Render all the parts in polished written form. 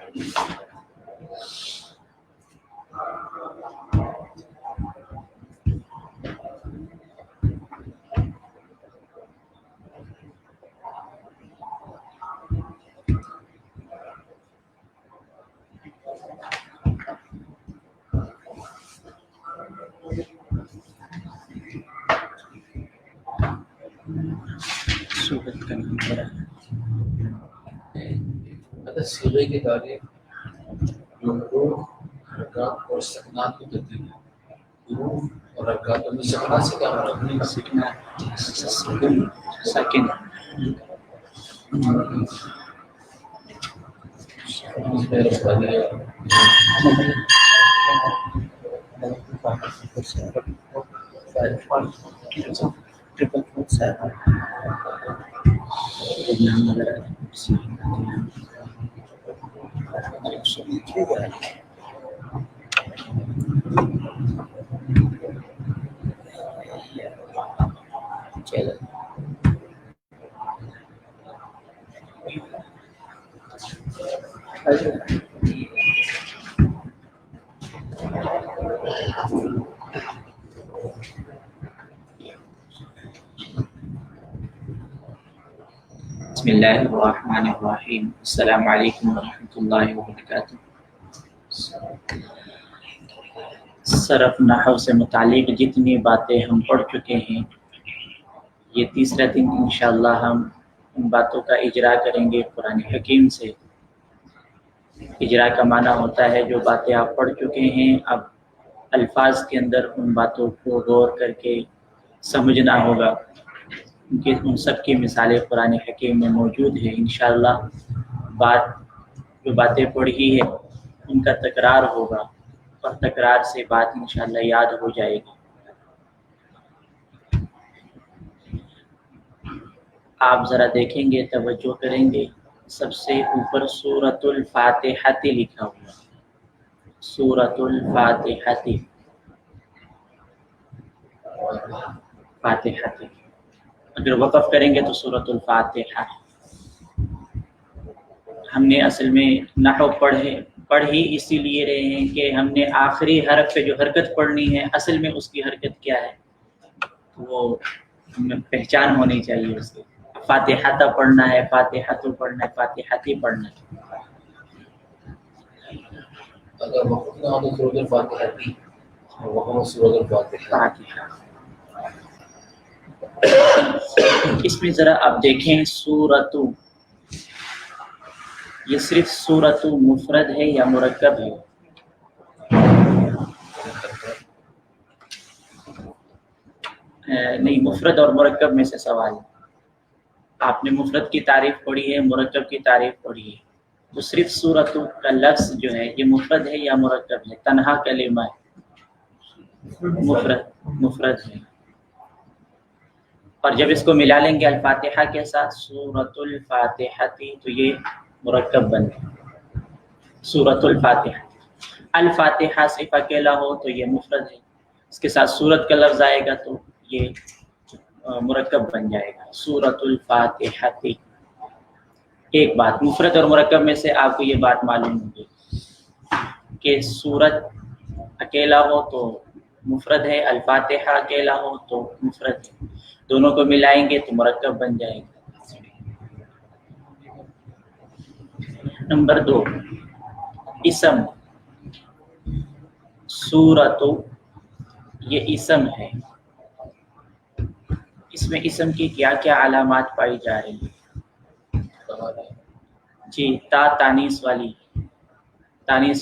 سورت کا نام کیا ہے؟ صیغے کی تعریف جو حروف حرکات اور سکنات کو دیتی ہے. حروف اور حرکاتوں میں سکنات سے کیا مراد ہے؟ ساکن. بسم اللہ الرحمن الرحیم. السلام علیکم ورحمۃ اللہ وبرکاتہ. صرف نحو سے متعلق جتنی باتیں ہم پڑھ چکے ہیں، یہ تیسرا دن انشاءاللہ ہم ان باتوں کا اجرا کریں گے قرآن حکیم سے. اجرا کا معنی ہوتا ہے جو باتیں آپ پڑھ چکے ہیں اب الفاظ کے اندر ان باتوں کو غور کر کے سمجھنا ہوگا، کہ ان سب کی مثالیں قرآن حکیم میں موجود ہیں. انشاءاللہ جو باتیں پڑھی ہے ان کا تکرار ہوگا اور تکرار سے بات انشاءاللہ یاد ہو جائے گی. آپ ذرا دیکھیں گے، توجہ کریں گے، سب سے اوپر سورۃ الفاتحہ لکھا ہوا. سورۃ الفاتحہ، فاتحہ. اگر وقف کریں گے تو سورۃ الفاتحہ. ہم نے اصل میں نحو پڑھ ہی اسی لیے رہے ہیں کہ ہم نے آخری حرف پہ جو حرکت پڑھنی ہے اصل میں اس کی حرکت کیا ہے وہ ہمیں پہچان ہونی چاہیے اس کی. فاتحہ پڑھنا ہے، فاتحہ تو پڑھنا ہے، فاتحہ پڑھنا ہے. اگر وقت نہ ہو تو سورۃ الفاتحہ کی وہاں سورۃ الفاتحہ. اس میں ذرا آپ دیکھیں سورۃ، یہ صرف سورۃ مفرد ہے یا مرکب ہے؟ نہیں، مفرد اور مرکب میں سے سوال ہے. آپ نے مفرد کی تعریف پڑھی ہے، مرکب کی تعریف پڑھی ہے، تو صرف سورۃ کا لفظ جو ہے یہ مفرد ہے یا مرکب ہے؟ تنہا کلمہ ہے، مفرد ہے. اور جب اس کو ملا لیں گے الفاتحہ کے ساتھ سورۃ الفاتحہ تو یہ مرکب بن گیا سورۃ الفاتحہ. الفاتحہ صرف اکیلا ہو تو یہ مفرد ہے، اس کے ساتھ سورت کا لفظ آئے گا تو یہ مرکب بن جائے گا سورۃ الفاتحہ. ایک بات مفرد اور مرکب میں سے آپ کو یہ بات معلوم ہوگی کہ سورت اکیلا ہو تو مفرد ہے، الفاتحہ اکیلا ہو تو مفرد ہے، دونوں کو ملائیں گے تو مرکب بن جائے گا. نمبر 2، اسم. سورۃ یہ اسم ہے، اس میں اسم کی کیا کیا علامات پائی جا رہی ہیں؟ جی، تا تانیث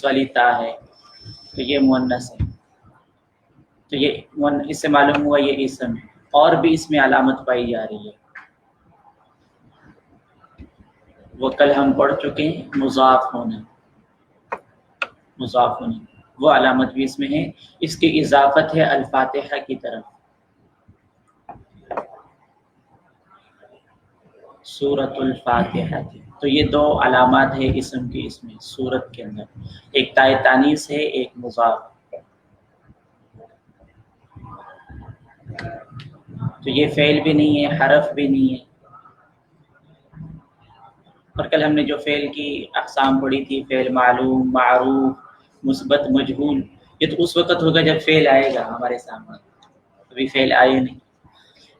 والی تا ہے تو یہ مؤنث ہے، تو یہ اس سے معلوم ہوا یہ اسم ہے. اور بھی اس میں علامت پائی جا رہی ہے، وہ کل ہم پڑھ چکے ہیں، مضاف ہونا. وہ علامت بھی اس میں ہے، اس کی اضافت ہے الفاتحہ کی طرف. سورۃ الفاتحہ، تو یہ 2 علامات ہے اسم کی اس میں سورت کے اندر، ایک تائے تانیث ہے، ایک مضاف. تو یہ فعل بھی نہیں ہے، حرف بھی نہیں ہے. اور کل ہم نے جو فعل کی اقسام پڑھی تھی، فعل معلوم، معروف، مثبت، مجہول، یہ تو اس وقت ہوگا جب فعل آئے گا ہمارے سامنے، ابھی فعل آئے نہیں،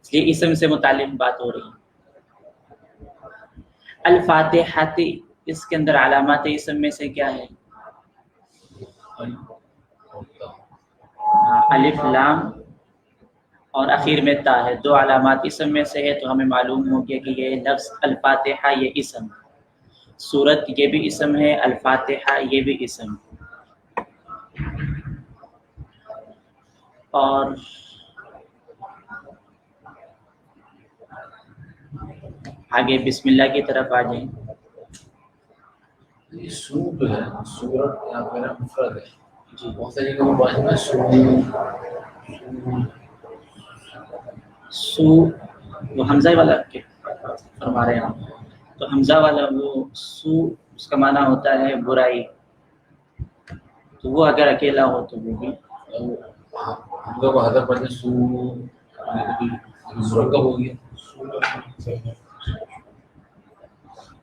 اس لیے اسم سے متعلق بات ہو رہی ہے۔ الفاتحۃ، اس کے اندر علامات اسم میں سے کیا ہے؟ الف لام اور اخیر میں تا ہے، دو علامات اسم میں سے ہے، تو ہمیں معلوم ہو گیا کہ یہ لفظ الفاتحہ یہ اسم ہے، سورت یہ بھی اسم ہے، الفاتحہ یہ بھی اسم ہے۔ اور آگے بسم اللہ کی طرف آ جائیں۔ یہ سو جو ہے سورت یا میرا مفرد ہے جی بہت ساری جگہوں پر بات میں سو وہ حمزہ والا فرما رہے ہیں آپ، تو حمزہ والا وہ سو اس کا معنی ہوتا ہے برائی، تو وہ اگر اکیلا ہو تو وہ بھی ہم لوگ حضر پڑھتے سو مرکب ہو گیا۔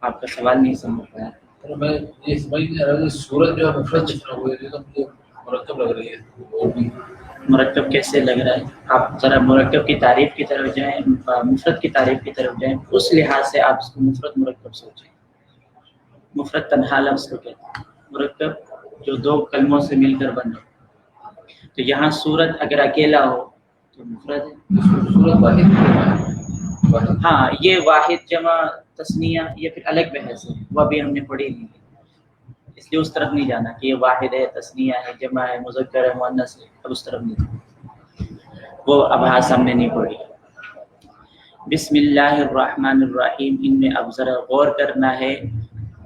آپ کا سوال نہیں سمجھ پایا۔ میں یہ سمجھ نہیں رہا سورت جو ہے مفرد جتنا ہوئے تو مجھے مرکب لگ رہی ہے اور بھی مرکب کیسے لگ رہا ہے؟ آپ ذرا مرکب کی تعریف کی طرف جائیں، مفرد کی تعریف کی طرف جائیں، اس لحاظ سے آپ اس کو مفرد مرکب سوچیں۔ مفرد تنہا لفظ کو کہتے ہیں، مرکب جو دو کلموں سے مل کر بنے، تو یہاں سورت اگر اکیلا ہو تو مفرد ہے۔ سورت واحد ہاں یہ واحد جمع تثنیہ یہ پھر الگ بحث ہے، وہ ابھی ہم نے پڑھی نہیں ہے، اس لیے اس طرف نہیں جانا کہ یہ واحد ہے، تثنیہ ہے، جمع ہے، مذکر ہے، مؤنث ہے، اب اس طرف نہیں جانا، وہ ابحاث ہم نے نہیں پڑھی۔ بسم اللہ الرحمن الرحیم، ان میں اب ذرا غور کرنا ہے،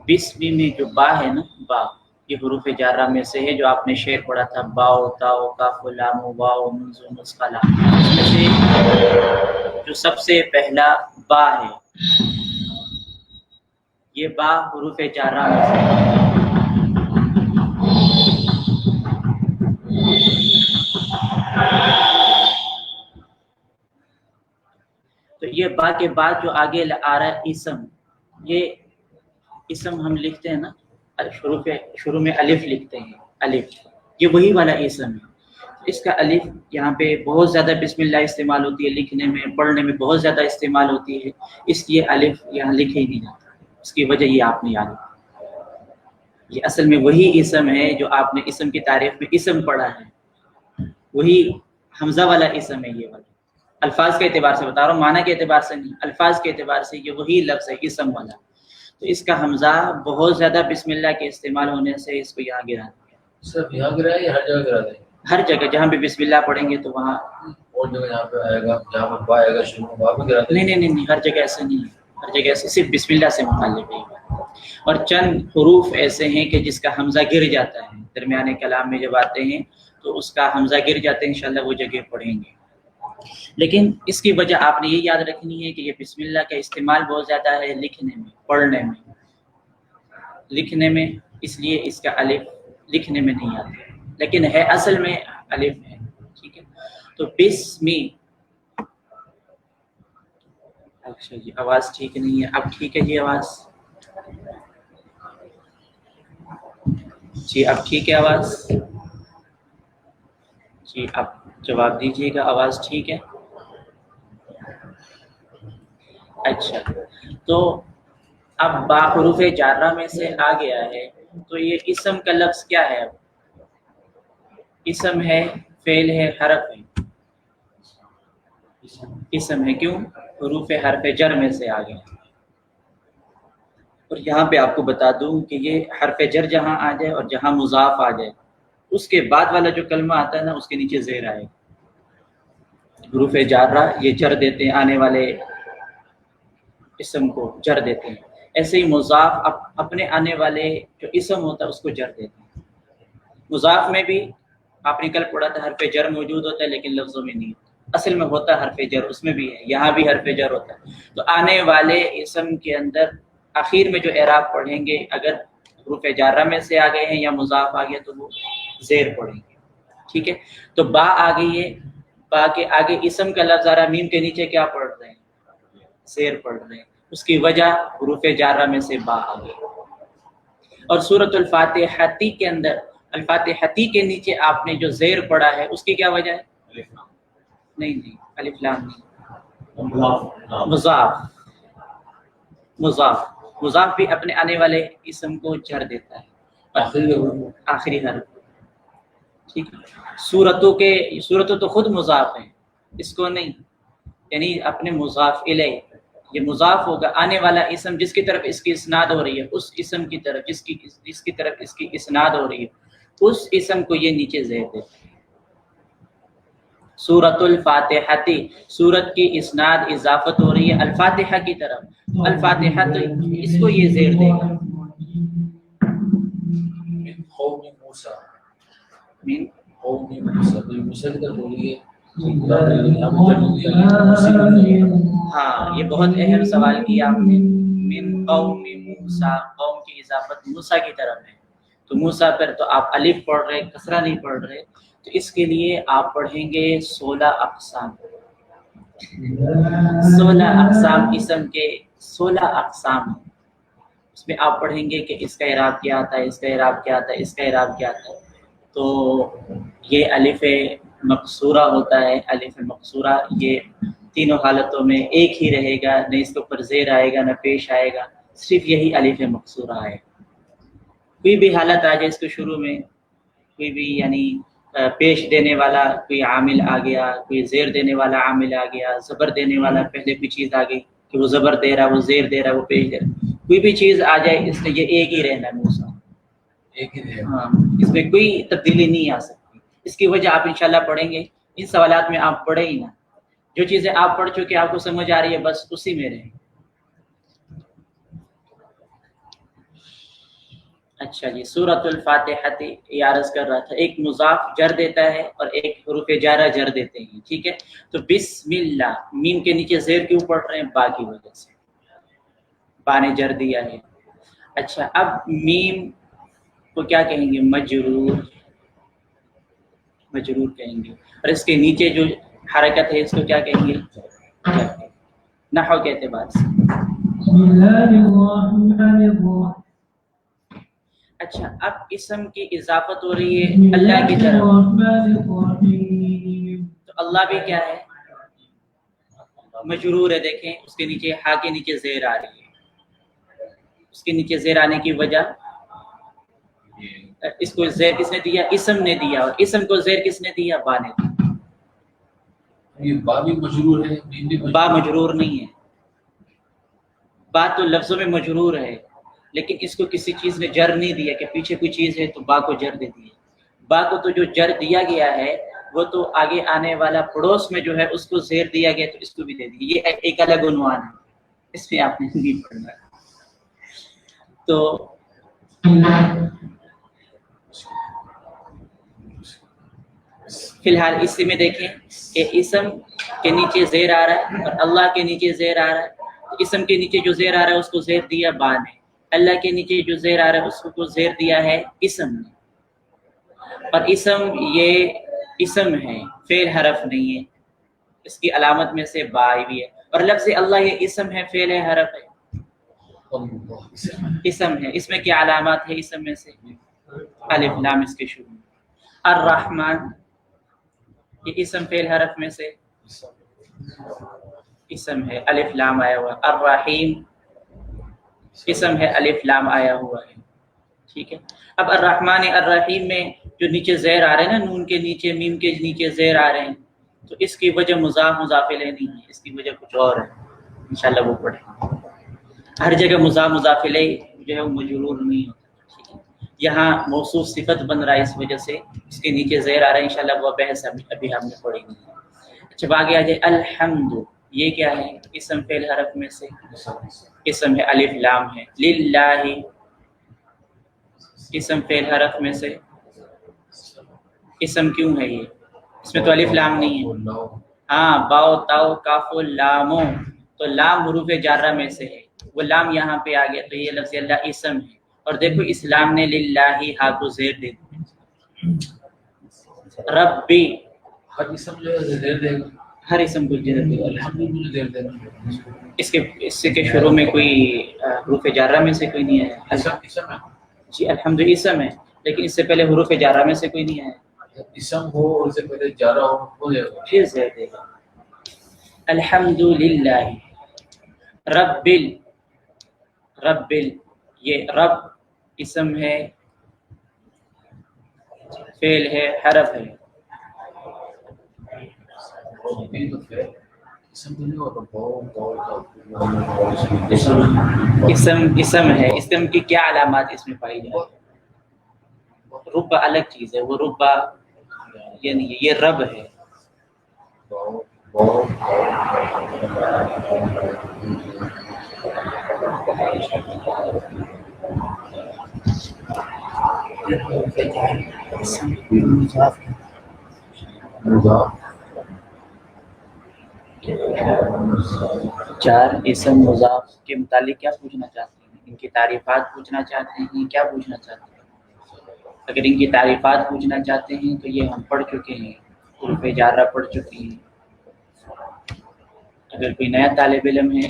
بسم میں جو با ہے نا، با یہ حروف جارہ میں سے ہے، جو آپ نے شعر پڑھا تھا، باؤ تاؤ کاف لام واو منزو مسقلہ، اس میں سے جو سب سے پہلا با ہے، یہ با حروف جارہ میں سے ہے۔ تو یہ با کے بعد جو آگے آ رہا ہے اسم، یہ اسم ہم لکھتے ہیں نا، شروع میں الف لکھتے ہیں، الف یہ وہی والا اسم ہے، اس کا الف یہاں پہ بہت زیادہ بسم اللہ استعمال ہوتی ہے، لکھنے میں پڑھنے میں بہت زیادہ استعمال ہوتی ہے، اس لیے الف یہاں لکھے ہی نہیں جاتا، اس کی وجہ یہ آپ نے یاد رکھنا، یہ اصل میں وہی اسم ہے جو آپ نے اسم کی تعریف میں اسم پڑھا ہے، وہی حمزہ والا اسم ہے، یہ والا الفاظ کے اعتبار سے بتا رہا ہوں، معنی کے اعتبار سے نہیں، الفاظ کے اعتبار سے یہ وہی لفظ ہے اسم والا، تو اس کا حمزہ بہت زیادہ بسم اللہ کے استعمال ہونے سے اس کو یہاں گرا دیا۔ صرف یہاں گرا ہے یا ہر جگہ گرا دیں؟ ہر جگہ جہاں بھی بسم اللہ پڑھیں گے تو وہاں، اور جگہ جہاں پہ آئے گا جہاں پر با آئے گا شروع میں وہاں پہ گرا دیں؟ نہیں، ہر جگہ ایسے نہیں ہے، ہر جگہ ایسے صرف بسم اللہ سے متعلق ہے، اور چند حروف ایسے ہیں کہ جس کا حمزہ گر جاتا ہے، درمیانے کلام میں جب آتے ہیں تو اس کا حمزہ گر جاتے ہیں، انشاءاللہ وہ جگہ پڑھیں گے، لیکن اس کی وجہ آپ نے یہ یاد رکھنی ہے کہ یہ بسم اللہ کا استعمال بہت زیادہ ہے لکھنے میں، پڑھنے میں، لکھنے میں، اس لیے اس کا الف لکھنے میں نہیں آتا، لیکن ہے اصل میں الف ہے، ٹھیک ہے۔ تو بسمی، اچھا جی آواز ٹھیک نہیں ہے، اب ٹھیک ہے جی آواز، جی اب ٹھیک ہے آواز، جی اب جواب دیجیے گا، آواز ٹھیک ہے؟ اچھا، تو اب با حروف جارہ میں سے آ گیا ہے، تو یہ اسم کا لفظ کیا ہے؟ اب اسم ہے، فعل ہے، حرف ہے؟ اسم ہے، کیوں؟ حروف حرف جر میں سے آ گیا، اور یہاں پہ آپ کو بتا دوں کہ یہ حرف جر جہاں آ جائے اور جہاں مضاف آ جائے، اس کے بعد والا جو کلمہ آتا ہے نا اس کے نیچے زیر آئے، حروف جارہ یہ جر دیتے ہیں، آنے والے اسم کو جر دیتے ہیں، ایسے ہی مضاف اپنے آنے والے جو اسم ہوتا ہے اس کو جر دیتے ہیں، مضاف میں بھی آپ نے کل پڑھا تھا حرف جر موجود ہوتا ہے لیکن لفظوں میں نہیں ہوتا، اصل میں ہوتا ہے حرف جر، اس میں بھی ہے، یہاں بھی حرف جر ہوتا ہے، تو آنے والے اسم کے اندر آخر میں جو اعراب پڑھیں گے اگر حروف جارہ میں سے آ گئے ہیں یا مضاف آ گیا تو وہ زیر پڑھیں گے، ٹھیک ہے۔ تو با آ گئی ہے، با کے آگے اسم کا لفظ آ رہا ہے، میم کے نیچے کیا پڑھ رہے ہیں؟ زیر پڑھ رہے ہیں، اس کی وجہ حروف جارہ میں سے با آ گئی. اور سورۃ الفاتحتی کے اندر الفاتحتی کے نیچے آپ نے جو زیر پڑھا ہے اس کی کیا وجہ ہے؟ نہیں الف لام نہیں، مضاف. مضاف بھی اپنے آنے والے اسم کو جر دیتا ہے آخری حرف. ٹھیک ہے. صورتوں تو خود مضاف ہیں، اس کو نہیں، یعنی اپنے مضاف الیہ یہ مضاف ہوگا، آنے والا اسم جس کی طرف اس کی اسناد ہو رہی ہے اس اسم کی طرف جس کی طرف اس کی اسناد ہو رہی ہے اس اسم کو یہ نیچے زیر دیتے ہیں. سورۃ الفاتحتی، سورت کی اسناد اضافت ہو رہی ہے الفاتحہ کی طرف، تو الفاتحہ تو اس کو یہ زیر دے گا. من قوم موسیٰ کی طرف بولیے. ہاں یہ بہت اہم سوال کیا آپ نے. من قوم موسیٰ، قوم کی اضافت موسیٰ کی طرف ہے، تو موسیٰ پر تو آپ الف پڑھ رہے کسرہ نہیں پڑھ رہے، تو اس کے لیے آپ پڑھیں گے 16 اقسام. 16 اقسام اسم کے 16 اقسام ہیں. اس میں آپ پڑھیں گے کہ اس کا اعراب کیا آتا ہے، اس کا اعراب کیا آتا ہے، اس کا اعراب کیا آتا ہے. تو یہ الف مقصورہ ہوتا ہے. الف مقصورہ یہ تینوں حالتوں میں ایک ہی رہے گا، نہ اس کے اوپر زیر آئے گا نہ پیش آئے گا، صرف یہی الف مقصورہ ہے. کوئی بھی حالت آ جائے اس کے شروع میں، کوئی بھی یعنی پیش دینے والا کوئی عامل آ گیا، کوئی زیر دینے والا عامل آ گیا، زبر دینے والا پہلے کوئی چیز آ گئی کہ وہ زبر دے رہا، وہ زیر دے رہا، وہ پیش دے رہا، کوئی بھی چیز آ جائے اس میں یہ ایک ہی رہنا موسیٰ، ایک ہی رہے. ہاں اس میں کوئی تبدیلی نہیں آ سکتی. اس کی وجہ آپ انشاءاللہ پڑھیں گے. ان سوالات میں آپ پڑھیں ہی نا، جو چیزیں آپ پڑھ چکے آپ کو سمجھ آ رہی ہے بس اسی میں رہیں. اچھا جی، سورۃ الفاتحہ یہ عرض کر رہا تھا، ایک مضاف جر دیتا ہے اور ایک حروف جارہ جر دیتے ہیں. ٹھیک ہے، تو بسم اللہ میم کے نیچے زیر کیوں پڑھ رہے ہیں؟ با کی وجہ سے، با نے جر دیا ہے. اچھا اب میم کو کیا کہیں گے؟ مجرور کہیں گے. اور اس کے نیچے جو حرکت ہے اس کو کیا کہیں گے؟ نحو کے اعتبار سے. اچھا اب اسم کی اضافت ہو رہی ہے اللہ کی طرف، تو اللہ بھی کیا ہے؟ مجرور ہے. دیکھیں اس کے نیچے ہا کے نیچے زیر آ رہی ہے. اس کے نیچے زیر آنے کی وجہ، اس کو زیر کس نے دیا؟ اسم نے دیا. اور اسم کو زیر کس نے دیا؟ با نے دیا. یہ با بھی مجرور ہے، میم بھی با مجرور نہیں ہے. با تو لفظوں میں مجرور ہے، لیکن اس کو کسی چیز نے جر نہیں دیا کہ پیچھے کوئی چیز ہے تو با کو جر دے دی. با کو تو جو جر دیا گیا ہے وہ تو آگے آنے والا پڑوس میں جو ہے اس کو زیر دیا گیا تو اس کو بھی دے دی. یہ ایک الگ عنوان ہے، اس پہ آپ نے نہیں پڑھنا. تو فی الحال اسی میں دیکھیں کہ اسم کے نیچے زیر آ رہا ہے اور اللہ کے نیچے زیر آ رہا ہے. اسم کے نیچے جو زیر آ رہا ہے اس کو زیر دیا با نے، اللہ کے نیچے جو زیر آ رہا ہے اس کو زیر دیا ہے اسم نے. اور اسم یہ اسم ہے، فعل حرف نہیں ہے. اس کی علامت میں سے با بھی ہے. اور لفظ اللہ یہ اسم ہے، فعل ہے، حرف ہے؟ اسم ہے. اس میں کیا علامات ہے اسم میں سے؟ الف لام اس کے شروع میں. الرحمن یہ اسم فعل حرف میں سے اسم ہے، الف لام آیا ہوا. الرحیم اسم ہے، الف لام آیا ہوا ہے. ٹھیک ہے. اب الرحمن الرحیم میں جو نیچے زیر آ رہے ہیں نا، نون کے نیچے میم کے نیچے زیر آ رہے ہیں، تو اس کی وجہ مضاف مضاف الیہ نہیں ہے، اس کی وجہ کچھ اور ہے. انشاءاللہ وہ پڑھیں. ہر جگہ مضاف مضاف الیہ جو ہے وہ مجرور نہیں ہوتا. ٹھیک ہے. یہاں موصوف صفت بن رہا ہے، اس وجہ سے اس کے نیچے زیر آ رہا ہے. انشاءاللہ وہ بحث ابھی ہم نے پڑھی نہیں. اچھا آگے آ جائے الحمد. یہ کیا ہے؟ اسم فعل حرف میں سے اسم ہے، الف لام ہے. للہ اسم فعل حرف میں سے اسم کیوں ہے؟ یہ اس میں تو الف لام نہیں ہے. ہاں باؤ تاؤ کاف لامو، تو لام حروف جارہ میں سے ہے. وہ لام یہاں پہ آ گیا تو یہ لفظ اللہ اسم ہے. اور دیکھو اسلام نے للہ ہا کو زیر دے دی. ربی ہر اسم جو ہے زیر دے گا. ہر اسم کو جر دے. الحمد میں زیر دینا اس کے شروع میں کوئی حروف جارہ میں سے کوئی نہیں ہے. اسم ہے. جی الحمد اسم ہے لیکن اس سے پہلے حروف جارہ میں سے کوئی نہیں ہے. اسم ہو اور اس سے پہلے جارہ ہو جائے گا. پھر زیر دے گا. الحمد للہ رب یہ رب اسم ہے، فعل ہے، حرف ہے. اسم ہے. اسم کی کیا علامات اس میں پائی جائیں؟ ربا الگ چیز ہے، وہ ربا یعنی یہ رب ہے. چار اسم مضاف کے متعلق کیا پوچھنا چاہتے ہیں؟ ان کی تعریفات پوچھنا چاہتے ہیں، کیا پوچھنا چاہتے ہیں؟ اگر ان کی تعریفات پوچھنا چاہتے ہیں تو یہ ہم پڑھ چکے ہیں، حروف جارہ پڑھ چکے ہیں. اگر کوئی نیا طالب علم ہے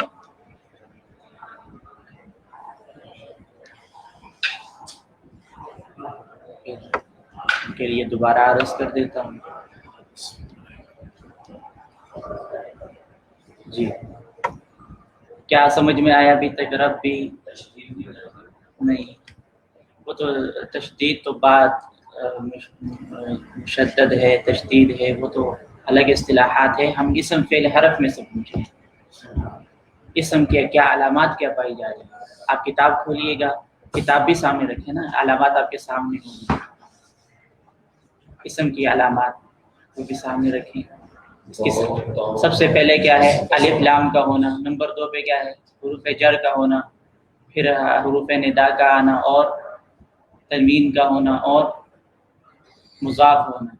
کے لیے دوبارہ عرض کر دیتا ہوں. جی کیا سمجھ میں آیا ابھی تک؟ رب بھی نہیں، وہ تو تشدید تو بات مشدد ہے، تشدید ہے، وہ تو الگ اصطلاحات ہے. ہم اسم فعل حرف میں سے پوچھیں اسم کے کیا علامات کیا پائی جا رہی ہیں. آپ کتاب کھولیے گا، کتاب بھی سامنے رکھیں نا، علامات آپ کے سامنے ہوں گی. اسم کی علامات وہ بھی سامنے رکھیں. اس کی سب سے پہلے کیا ہے؟ الف لام کا ہونا. نمبر 2 پہ کیا ہے؟ حروف جر کا ہونا. پھر حروف ندا کا آنا اور تنوین کا ہونا اور مضاف ہونا.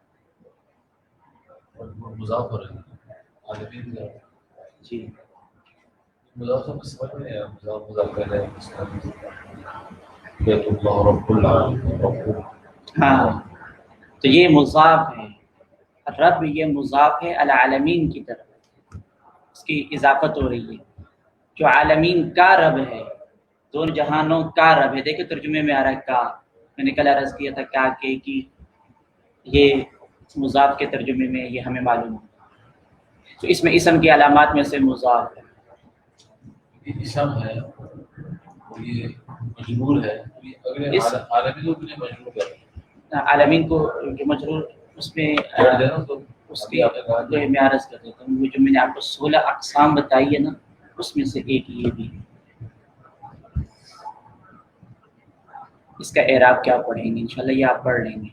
مضاف ہو رہا ہے. جی مضاف کو سمجھ میں نہیں آیا. مضاف کر رہے ہیں بیت اللہ رب اللہ. ہاں تو یہ مضاف ہے. رب یہ مضاف ہے العالمین کی طرف، اس کی اضافت ہو رہی ہے. جو عالمین کا رب ہے، دونوں جہانوں کا رب ہے. دیکھیں ترجمے میں آ رہا ہے کا. میں نے کل عرض کیا تھا کا کے کی، یہ مضاف کے ترجمے میں یہ ہمیں معلوم ہے. تو اس میں اسم کی علامات میں سے مضاف ہے. یہ اسم ہے، یہ مجرور ہے. اگلے عالمی کو بھی مجرور کر رہے ہیں. عالمین کو جو مجرور اس میں اس کی میں عرض کر دیتا ہوں. جو میں نے آپ کو 16 اقسام بتائی ہے نا، اس میں سے ایک یہ بھی. اس کا اعراب کیا پڑھیں گے انشاءاللہ، یہ آپ پڑھ لیں گے.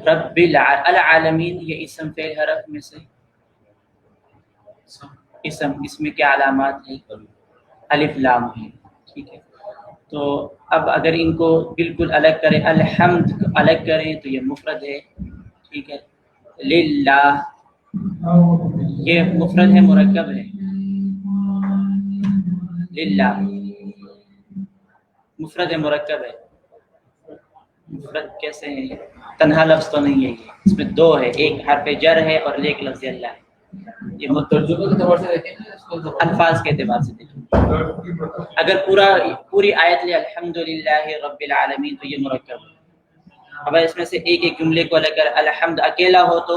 رب العالمین یہ اسم فعل حرف میں سے اسم. اس میں کیا علامات ہیں؟ الف لام ہے. ٹھیک ہے، تو اب اگر ان کو بالکل الگ کریں، الحمد الگ کریں تو یہ مفرد ہے. ٹھیک ہے، للہ یہ مفرد ہے، مرکب ہے. للہ مفرد ہے، مرکب ہے. مفرد کیسے ہے؟ تنہا لفظ تو نہیں ہے یہ، اس میں 2 ہے، ایک حرف جر ہے اور ایک لفظ اللہ ہے. یہ ترجمے کے اعتبار سے دیکھیں، الفاظ کے اعتبار سے دیکھیں. اگر پوری آیت لے الحمدللہ رب العالمین تو یہ مرکب ہے. اب اس میں سے ایک ایک جملے کو الگ کر، الحمد اکیلا ہو تو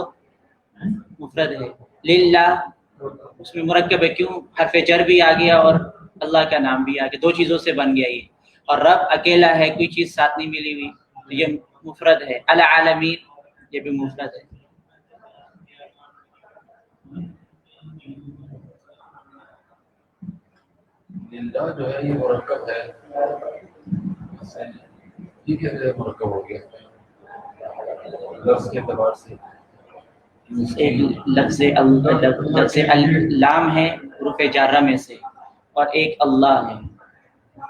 مفرد ہے. للہ اس میں مرکب ہے، کیوں؟ حرف جر بھی آ گیا اور اللہ کا نام بھی آ گیا، 2 چیزوں سے بن گیا یہ. اور رب اکیلا ہے، کوئی چیز ساتھ نہیں ملی ہوئی، تو یہ مفرد ہے. العالمین یہ بھی مفرد ہے. للہ جو ہے یہ مرکب ہے. ٹھیک ہے، مرکب ہو گیا لفظ کے اعتبار سے. ایک لفظ لام ہے حروف جارہ میں سے، اور ایک اللہ ہے.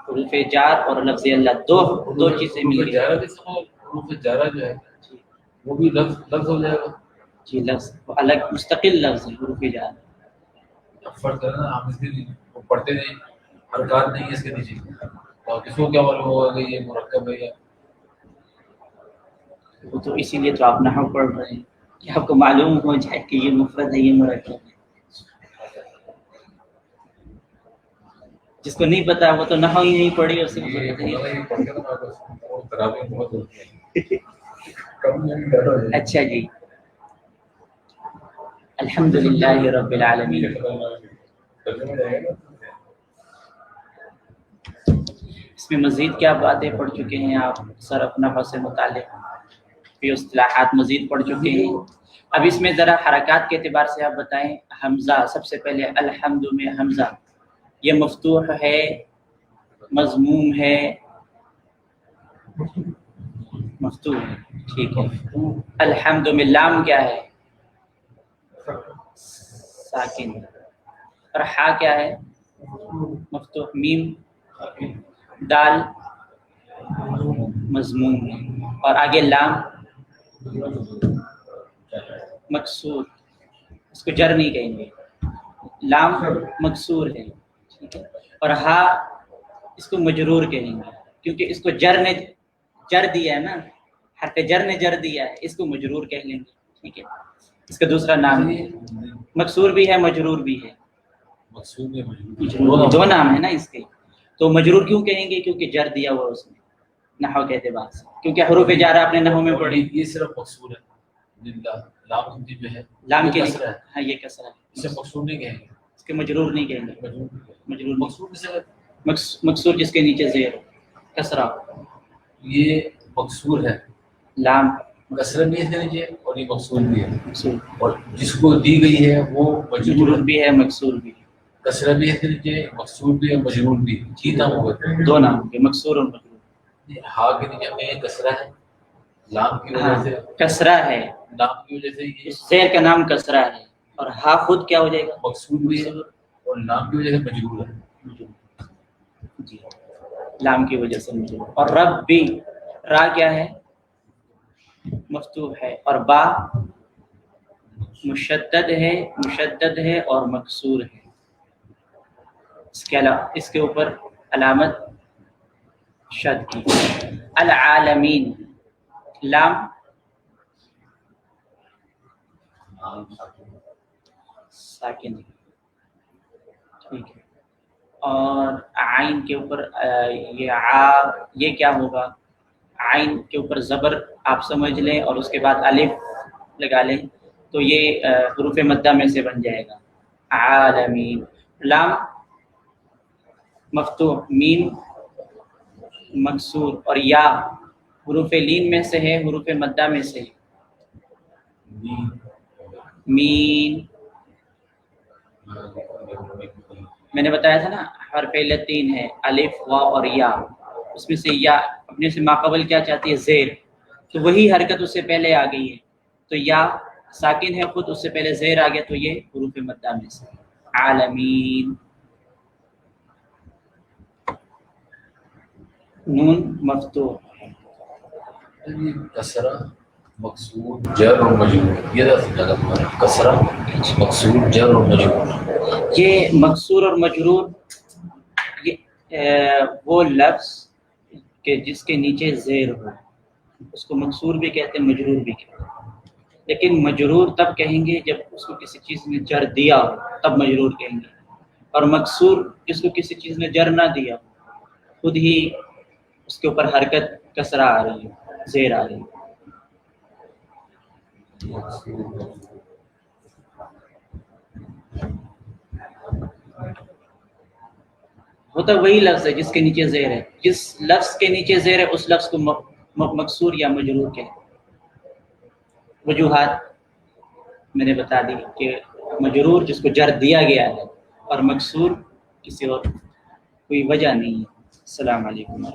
حروف جار اور لفظ اللہ دو چیزیں مل گئی. حروف جارہ جو ہے وہ بھی لفظ ہو جائے گا. جی لفظ الگ مستقل لفظ ہے حروف جار. فرض کرنا ہم اس کو پڑھتے نہیں، حرکات نہیں ہے اس کے نیچے، اور کس کو کیا معلوم ہوگا کہ یہ مرکب ہے یا وہ تو اسی لیے تو آپ نحو پڑھ رہے ہیں. کہ آپ کو معلوم ہو جائے کہ یہ مفرد ہے یہ مرکب ہے. جس کو نہیں پتا وہ تو نحو ہی نہیں پڑھی اس کو پتہ نہیں. اچھا جی. الحمدللہ رب العالمین. اس میں مزید کیا باتیں پڑھ چکے ہیں آپ صرف نحو سے متعلق بھی اصطلاحات مزید پڑھ چکے ہیں. اب اس میں ذرا حرکات کے اعتبار سے آپ بتائیں. حمزہ سب سے پہلے الحمد میں حمزہ یہ مفتوح ہے مضموم ہے مفتوح ہے ٹھیک ہے. الحمد میں لام کیا ہے ساکن اور ہا کیا ہے مفتوح. میم دال مضموم ہے اور آگے لام مکسور اس کو جر نہیں کہیں گے لام مکسور ہے ٹھیک ہے. اور ہا اس کو مجرور کہیں گے کیونکہ اس کو جر نے جر دیا ہے نا حرف جر نے جر دیا ہے اس کو مجرور کہہ لیں گے ٹھیک ہے. اس کا دوسرا نام ہے مکسور بھی ہے مجرور بھی ہے. دو نام ہے نا اس کے. تو مجرور کیوں کہیں گے کیونکہ جر دیا ہوا اس نے نحو کے اعتبار سے کیونکہ حروف جارہ آپ نے نحو میں پڑھی. یہ صرف مقصور ہے لام جو ہے لام کے کسرہ ہے. ہاں یہ کسرہ ہے اسے مقصور نہیں کہیں گے اس کے مجرور نہیں کہیں گے. مجرور مقصور سے مکسور جس کے نیچے زیر کسرہ یہ مقصور ہے لام کسرہ بھی ہے نیچے اور یہ مقصور بھی ہے مکسور اور جس کو دی گئی ہے وہ مجرور مجرور بھی ہے مکسور بھی ہے. کسرہ بھی ہے نیچے مقصور بھی ہے مجرور بھی ہے. تین نام ہو گئے دو نام کے مکسور اور مجرور. ہا کے نیچے میں کسرہ ہے لام کی وجہ سے کسرہ ہے لام کی وجہ سے یہ زیر کا نام کسرہ ہے اور ہا خود کیا ہو جائے گا مقصور بھی ہے اور لام کی وجہ سے مجرور ہے. جی لام کی وجہ سے مجرور. اور رب بھی را کیا ہے مفتوح ہے اور با مشدد ہے اور مکسور ہے. اس کے اوپر علامت شد کی. العالمین لام ساکن ٹھیک ہے. اور عین کے اوپر یہ کیا ہوگا عین کے اوپر زبر آپ سمجھ لیں اور اس کے بعد الف لگا لیں تو یہ حروف مدہ میں سے بن جائے گا عالمین. لام مفتوح میم مکسور اور یا حروف لین میں سے ہے حروف مدہ میں سے مین. میں نے بتایا تھا نا حرف علت تین ہے الف واو اور یا اس میں سے یا اپنے سے ماقبل کیا چاہتی ہے زیر تو وہی حرکت اس سے پہلے آ گئی ہے تو یا ساکن ہے خود اس سے پہلے زیر آ گیا تو یہ حروف مدہ میں سے عالمین. نون مفتوح کسرہ مقصور جر اور مجرور یہ کسرہ مقصور جر اور مجرور. یہ مقصور اور مجرور یہ وہ لفظ کہ جس کے نیچے زیر ہو اس کو مقصور بھی کہتے ہیں مجرور بھی کہتے ہیں. لیکن مجرور تب کہیں گے جب اس کو کسی چیز نے جر دیا ہو تب مجرور کہیں گے اور مقصور جس کو کسی چیز نے جر نہ دیا خود ہی اس کے اوپر حرکت کسرہ آ رہی ہے زیر آ رہی ہے. ہوتا وہی لفظ ہے جس کے نیچے زیر ہے. جس لفظ کے نیچے زیر ہے اس لفظ کو مقصور یا مجرور کہتے ہیں. وجوہات میں نے بتا دی کہ مجرور جس کو جر دیا گیا ہے اور مقصور کسی اور کوئی وجہ نہیں ہے. السلام علیکم.